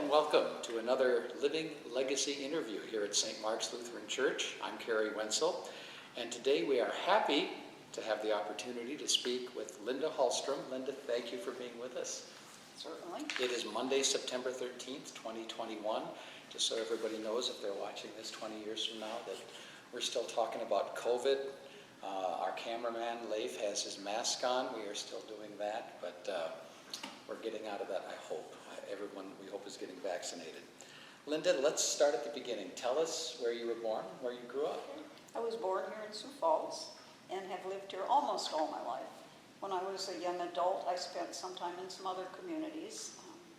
and welcome to another Living Legacy interview here at St. Mark's Lutheran Church. I'm Kerry Wenzel, and today we are happy to have the opportunity to speak with Linda Hallstrom. Linda, thank you for being with us. Certainly. It is Monday, September 13th, 2021. Just so everybody knows, if they're watching this 20 years from now, that we're still talking about COVID. Our cameraman, Leif, has his mask on. We are still doing that, but we're getting out of that, I hope. Everyone, we hope, is getting vaccinated. Linda, let's start at the beginning. Tell us where you were born, where you grew up. I was born here in Sioux Falls and have lived here almost all my life. When I was a young adult, I spent some time in some other communities,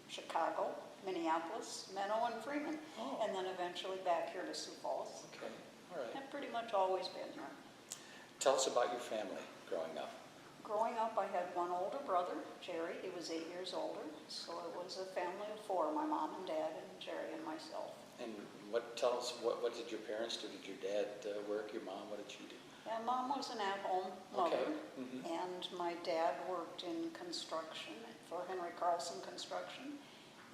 Chicago, Minneapolis, Menno, and Freeman, and then eventually back here to Sioux Falls. Okay, all right. I've pretty much always been here. Tell us about your family growing up. Growing up, I had one older brother, Jerry. He was 8 years older, so it was a family of four, my mom and dad and Jerry and myself. And tell us, what did your parents do? Did your dad work? Your mom, what did she do? Yeah, Mom was an at-home mother, Okay. Mm-hmm. and my dad worked in construction for Henry Carlson Construction,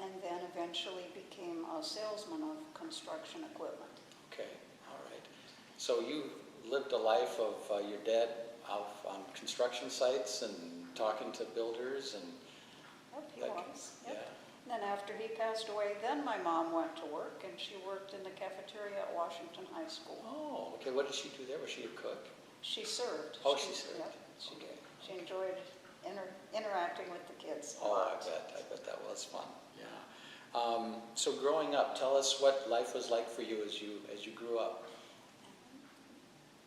and then eventually became a salesman of construction equipment. Okay, all right. So you lived a life of your dad out on construction sites and talking to builders and... Yep, he was. Yep. Yeah. And then after he passed away, then my mom went to work, and she worked in the cafeteria at Washington High School. Oh, okay. What did she do there? Was she a cook? She served. Oh, she served. Yep. Okay. She enjoyed interacting with the kids. Oh, I bet that was fun. Yeah. So growing up, tell us what life was like for you as you grew up.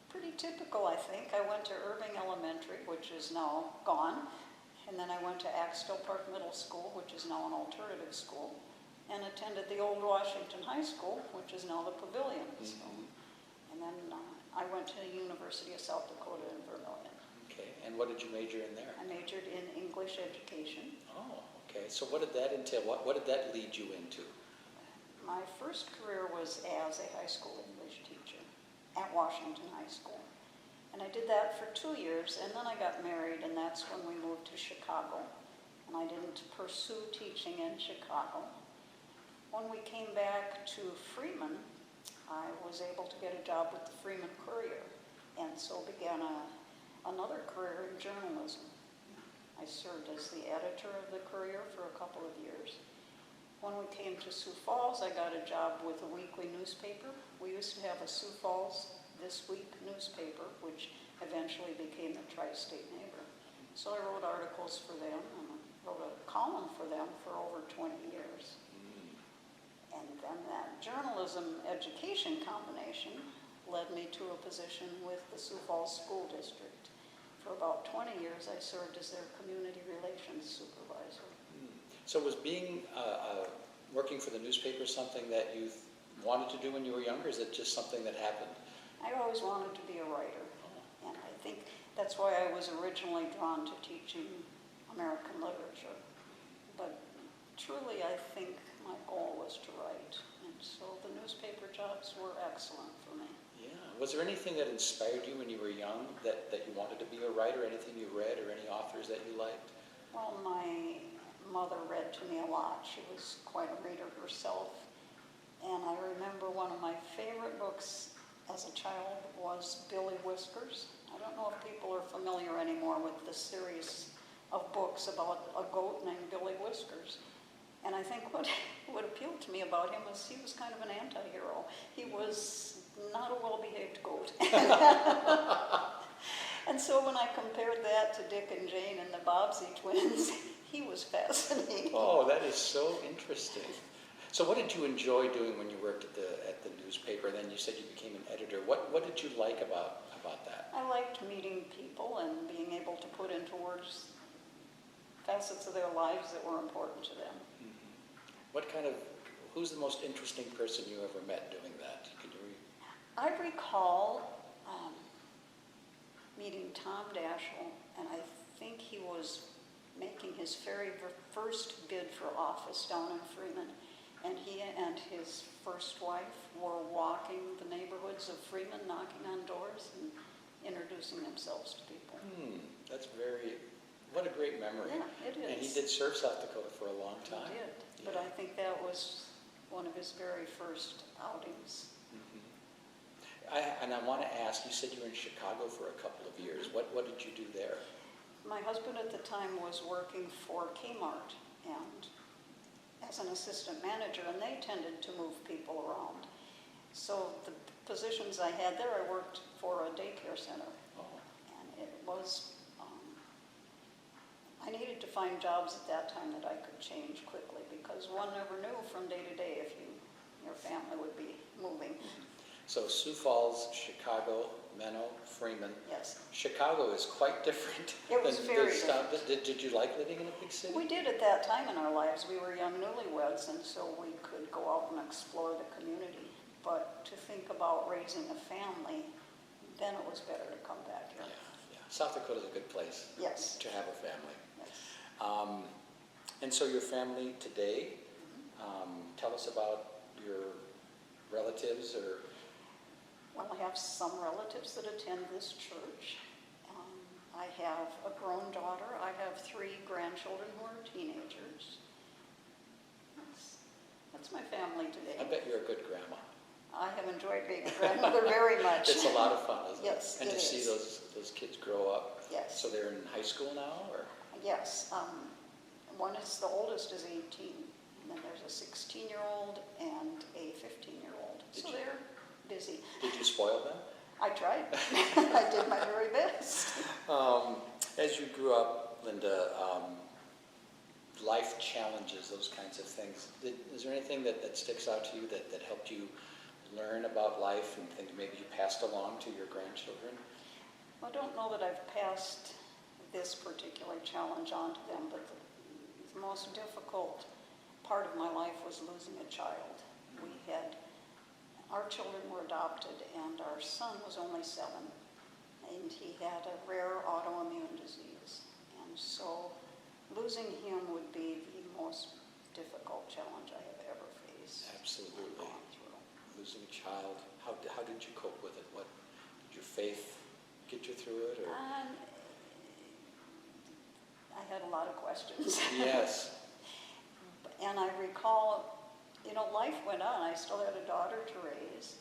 Pretty typical, I think. I went to Irving Elementary, which is now gone, and then I went to Axtell Park Middle School, which is now an alternative school, and attended the old Washington High School, which is now the Pavilion. Mm-hmm. And then I went to the University of South Dakota in Vermillion. Okay, and what did you major in there? I majored in English education. Oh, okay. So what did that entail? What did that lead you into? My first career was as a high school English teacher at Washington High School. And I did that for 2 years, and then I got married, and that's when we moved to Chicago. And I didn't pursue teaching in Chicago. When we came back to Freeman, I was able to get a job with the Freeman Courier, and so began another career in journalism. I served as the editor of the Courier for a couple of years. When we came to Sioux Falls, I got a job with a weekly newspaper. We used to have a Sioux Falls This Week newspaper, which eventually became the Tri-State Neighbor. So I wrote articles for them, and wrote a column for them for over 20 years. And then that journalism education combination led me to a position with the Sioux Falls School District. For about 20 years, I served as their community relations supervisor. So was working for the newspaper something that you wanted to do when you were younger, or is it just something that happened? I always wanted to be a writer, and I think that's why I was originally drawn to teaching American literature. But truly, I think my goal was to write, and so the newspaper jobs were excellent for me. Yeah. Was there anything that inspired you when you were young that you wanted to be a writer? Anything you read or any authors that you liked? Well, my mother read to me a lot. She was quite a reader herself, and I remember one of my favorite books as a child was Billy Whiskers. I don't know if people are familiar anymore with the series of books about a goat named Billy Whiskers. And I think what appealed to me about him was he was kind of an anti-hero. He was not a well-behaved goat. And so when I compared that to Dick and Jane and the Bobbsey twins, he was fascinating. Oh, that is so interesting. So what did you enjoy doing when you worked at the newspaper? Then you said you became an editor. What did you like about that? I liked meeting people and being able to put into words facets of their lives that were important to them. Mm-hmm. Who's the most interesting person you ever met doing that? I recall meeting Tom Daschle, and I think he was making his very first bid for office down in Freeman. And he and his first wife were walking the neighborhoods of Freeman, knocking on doors and introducing themselves to people. That's very What a great memory. Yeah, it is. And he did serve South Dakota for a long time. He did, but I think that was one of his very first outings. And I want to ask, you said you were in Chicago for a couple of years. What did you do there? My husband at the time was working for Kmart and as an assistant manager, and they tended to move people around. So the positions I had there, I worked for a daycare center. Oh. And it was, I needed to find jobs at that time that I could change quickly because one never knew from day to day if your family would be moving. So Sioux Falls, Chicago, Menno, Freeman. Yes. Chicago is quite different. It was than very this town. Did you like living in a big city? We did at that time in our lives. We were young newlyweds, and so we could go out and explore the community. But to think about raising a family, then it was better to come back here. Yeah. South Dakota is a good place. Yes. To have a family. Yes. And so your family today, tell us about your relatives or... Well, I have some relatives that attend this church. I have a grown daughter. I have 3 grandchildren who are teenagers. That's my family today. I bet you're a good grandma. I have enjoyed being a grandmother very much. It's a lot of fun, isn't it? Yes, And it to see is. those kids grow up. Yes. So they're in high school now, or? Yes. One is, the oldest is 18. And then there's a 16-year-old and a 15-year-old. So they're busy. Did you spoil them? I tried. I did my very best. As you grew up, Linda, life challenges, those kinds of things. Is there anything that sticks out to you that helped you learn about life and things maybe you passed along to your grandchildren? I don't know that I've passed this particular challenge on to them, but the most difficult part of my life was losing a child. Our children were adopted, and our son was only 7, and he had a rare autoimmune disease. And so losing him would be the most difficult challenge I have ever faced. Absolutely. Losing a child, how did you cope with it? What did your faith get you through it? Or? I had a lot of questions. Yes. And I recall, life went on. I still had a daughter to raise.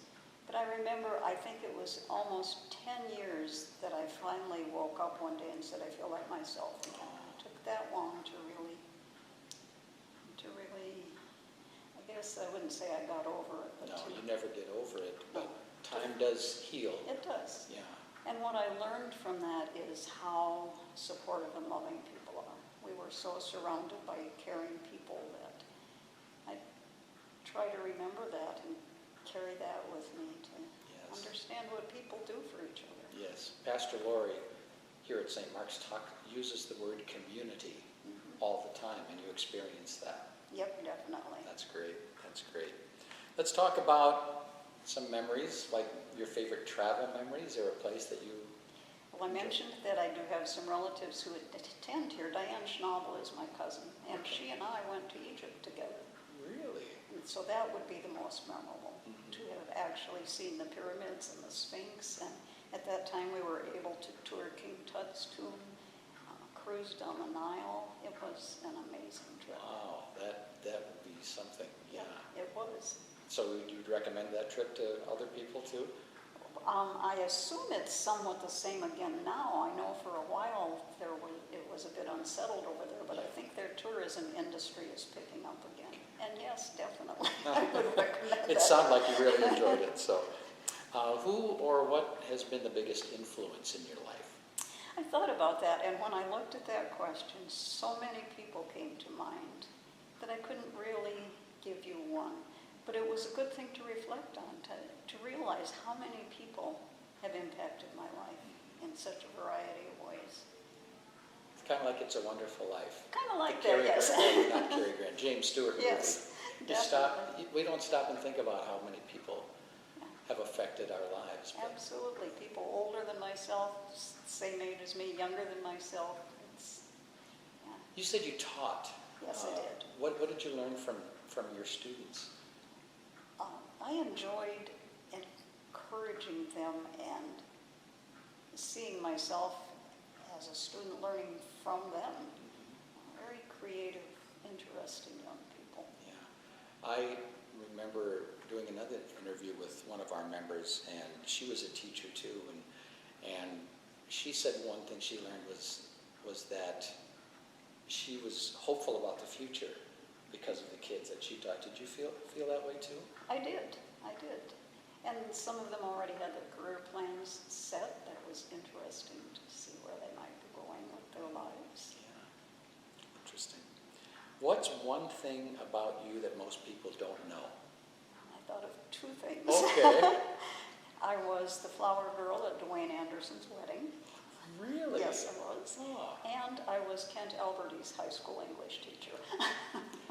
But I remember, I think it was almost 10 years that I finally woke up one day and said, I feel like myself again. It took that long to really, I guess I wouldn't say I got over it. But No, you never get over it, but time does heal. It does. Yeah. And what I learned from that is how supportive and loving people are. We were so surrounded by caring people that I try to remember that and carry that with me to understand what people do for each other. Yes. Pastor Lori here at St. Mark's uses the word community all the time, and you experience that. Yep, definitely. That's great. That's great. Let's talk about some memories, like your favorite travel memories. Is there a place that you... Well, I mentioned that I do have some relatives who attend here. Diane Schnabel is my cousin, and she and I went to Egypt together. Really? And so that would be the most memorable, to have actually seen the pyramids and the Sphinx. And at that time we were able to tour King Tut's tomb, cruise down the Nile. It was an amazing trip. Wow, that would be something. Yeah. It was. So you'd recommend that trip to other people too? I assume it's somewhat the same again now. I know for a while it was a bit unsettled over there, but I think their tourism industry is picking up again. And yes, definitely, I would recommend It that. sounded like you really enjoyed it. So, who or what has been the biggest influence in your life? I thought about that, and when I looked at that question, so many people came to mind that I couldn't really give you one. But it was a good thing to reflect on, to realize how many people have impacted my life in such a variety of ways. It's kind of like It's a Wonderful Life. Kind of like The that, Cary yes. Grant, not Cary Grant, James Stewart movie. Yes, We don't stop and think about how many people have affected our lives. But Absolutely. People older than myself, same age as me, younger than myself. you said you taught. Yes, I did. What did you learn from your students? I enjoyed encouraging them and seeing myself as a student learning from them. Very creative, interesting young people. Yeah. I remember doing another interview with one of our members, and she was a teacher too, and she said one thing she learned was that she was hopeful about the future because of the kids that she taught. Did you feel that way too? I did. And some of them already had their career plans set. That was interesting to see where they might be going with their lives. Yeah, interesting. What's one thing about you that most people don't know? I thought of two things. Okay. I was the flower girl at Dwayne Anderson's wedding. Really? Yes, I was. Oh. And I was Kent Alberty's high school English teacher.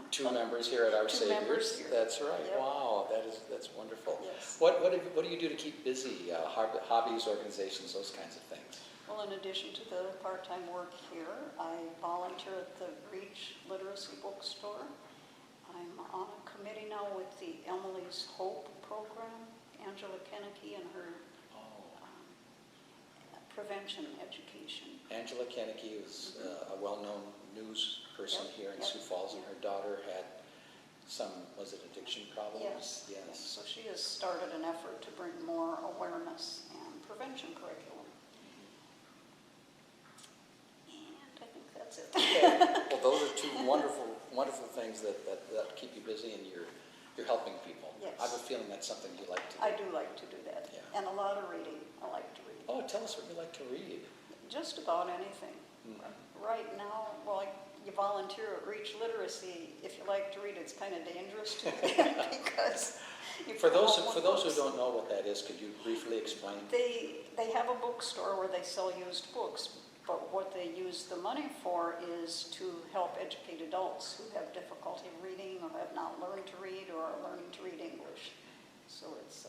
Two members here at Our Two members Saviors. here. That's right. Yep. Wow, that's wonderful. Yes. What do you do to keep busy? Hobbies, organizations, those kinds of things. Well, in addition to the part-time work here, I volunteer at the Reach Literacy Bookstore. I'm on a committee now with the Emily's Hope program, Angela Kennecke and her prevention education. Angela Kennecke is a well-known news person here in Sioux Falls, and her daughter had some, was it addiction problems? Yes. Yes. So she has started an effort to bring more awareness and prevention curriculum. And I think that's it. Okay. Well, those are two wonderful things that keep you busy, and you're helping people. Yes. I have a feeling that's something you like to do. I do like to do that. Yeah. And a lot of reading. I like to read. Oh, tell us what you like to read. Just about anything. Right now, well, you volunteer at Reach Literacy. If you like to read, it's kind of dangerous to because you For those come up who with books. don't know what that is, could you briefly explain? They have a bookstore where they sell used books, but what they use the money for is to help educate adults who have difficulty reading or have not learned to read or are learning to read English. So it's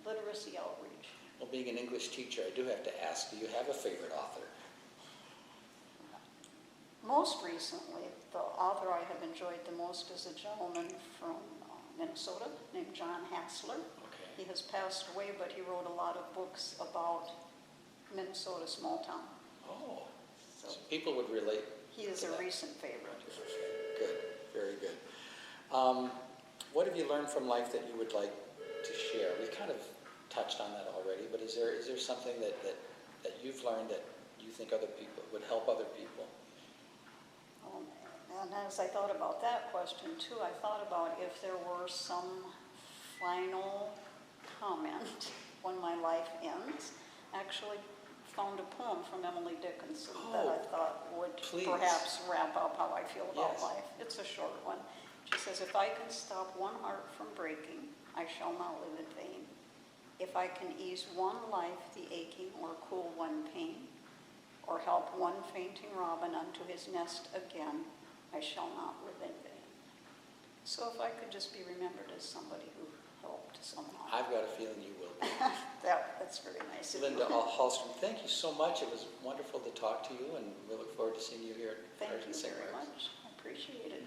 literacy outreach. Well, being an English teacher, I do have to ask, do you have a favorite author? Most recently, the author I have enjoyed the most is a gentleman from Minnesota named John Hassler. Okay. He has passed away, but he wrote a lot of books about Minnesota small town. Oh, So so people would relate. he is a recent favorite. Good, very good. What have you learned from life that you would like to share? We kind of touched on that already, but is there something that you've learned that you think other people would help other people? And as I thought about that question too, I thought about if there were some final comment when my life ends. Actually found a poem from Emily Dickinson that I thought would perhaps wrap up how I feel about life. It's a short one. She says, "If I can stop one heart from breaking, I shall not live in vain. If I can ease one life the aching or cool one pain, or help one fainting robin unto his nest again, I shall not live in vain." So if I could just be remembered as somebody who helped somehow. I've got a feeling you will be. That's very nice of you. Linda Hallstrom, thank you so much. It was wonderful to talk to you, and we look forward to seeing you here at Thank Art you and very Singers. much. I appreciate it.